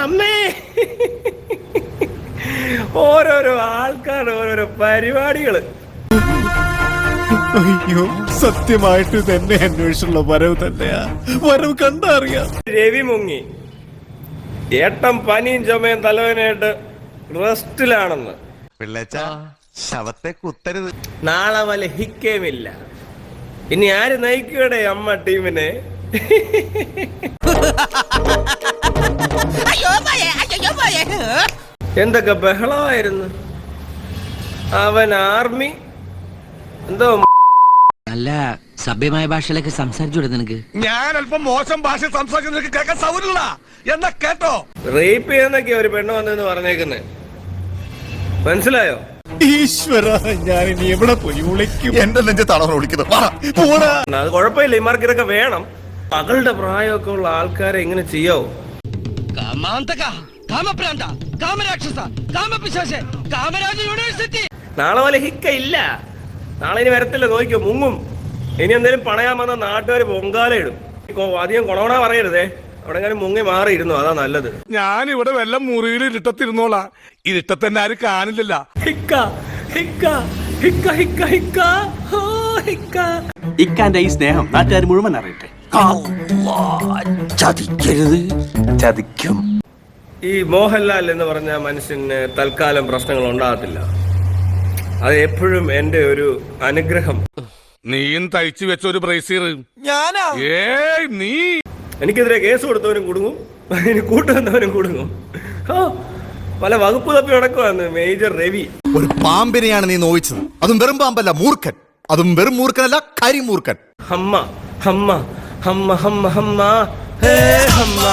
അമ്മേ. ഓരോരോ ആൾക്കാർ ഓരോരോ പരിപാടികള്. അയ്യോ, സത്യമായിട്ട് തന്നെ അന്വേഷിച്ചുള്ള വരവ് തന്നെയാ. വരവ് കണ്ടറിയാം. രവി മുങ്ങി, ഏട്ടൻ പനിയും ചുമയും തലവനായിട്ട് റെസ്റ്റിലാണെന്ന്. പിള്ളേച്ച ശവത്തെ കുത്തരുത്. നാളെ വല്ല ഹിക്കേമില്ല. ഇനി ആര് നയിക്കൂടെ അമ്മ ടീമിനെ? എന്തൊക്കെ ബഹളമായിരുന്നു. അവൻ ആർമി എന്തോ നല്ല സഭ്യമായ ഭാഷയിലൊക്കെ സംസാരിച്ചൂടെ നിനക്ക്? ഞാൻ അല്പം മോശം ഭാഷ സംസാരിക്കുന്ന കേൾക്കാൻ സൗകര്യമില്ല എന്നാ കേട്ടോ. റേപ്പ് ചെയ്യുന്നൊക്കെയാ ഒരു പെണ്ണ് വന്നെന്ന് പറഞ്ഞേക്കുന്നത്. മനസ്സിലായോ? ഈശ്വര, ഞാൻ ഇനി എവിടെ പോയി വിളിക്കും? എന്റെ നെഞ്ചത്താണ് വിളിക്കുന്നത്. അത് കുഴപ്പമില്ല, ഇമാർക്ക് ഇതൊക്കെ വേണം. മകളുടെ പ്രായമൊക്കെ ഉള്ള ആൾക്കാരെ ഇങ്ങനെ ചെയ്യാവോ? നാളെ പോലെ ഹിക്ക ഇല്ല. നാളെ ഇനി വരത്തില്ല, നോക്കിക്കോ, മുങ്ങും. ഇനി എന്തേലും പണയാൻ വന്ന നാട്ടുകാർ പൊങ്കാല ഇടും. അധികം കൊണവണ പറയരുതേ. അവിടെ എങ്ങനെ മുങ്ങി മാറിയിരുന്നു, അതാ നല്ലത്. ഞാൻ ഇവിടെ വല്ല മുറിയിൽ ഇരുട്ടത്തിരുന്നോളാ. ഇരുട്ടത്തന്നെ ആരും കാണില്ലല്ല. ഇക്കാന്റെ ഈ സ്നേഹം നാട്ടുകാർ മുഴുവൻ അറിയട്ടെ. ചതിക്കരുത്, ചതിക്കും. ഈ മോഹൻലാൽ എന്ന് പറഞ്ഞ മനുഷ്യന് തൽക്കാലം പ്രശ്നങ്ങൾ ഉണ്ടാകത്തില്ല. അത് എപ്പോഴും എന്റെ ഒരു അനുഗ്രഹം. നീയും തയ്ച്ചു വെച്ച ഒരു ബ്രേസീർ ഞാനാ? ഏയ് നീ. എനിക്കെതിരെ കേസ് കൊടുത്തവനും കുടുങ്ങും, അതിന് കൂട്ടുവന്നവനും കുടുങ്ങും. പല വകുപ്പ് തപ്പി നടക്കുവാന്ന് മേജർ രവി. ഒരു പാമ്പിനെയാണ് നീ നോവിച്ചത്. അതും വെറും പാമ്പല്ല, മൂർഖൻ. അതും വെറും മൂർഖനല്ല, കരിമൂർഖൻ. ഹമ്മ ഹമ്മ ഹമ്മ ഹമ്മ ഹമ്മ ഹേ ഹമ്മ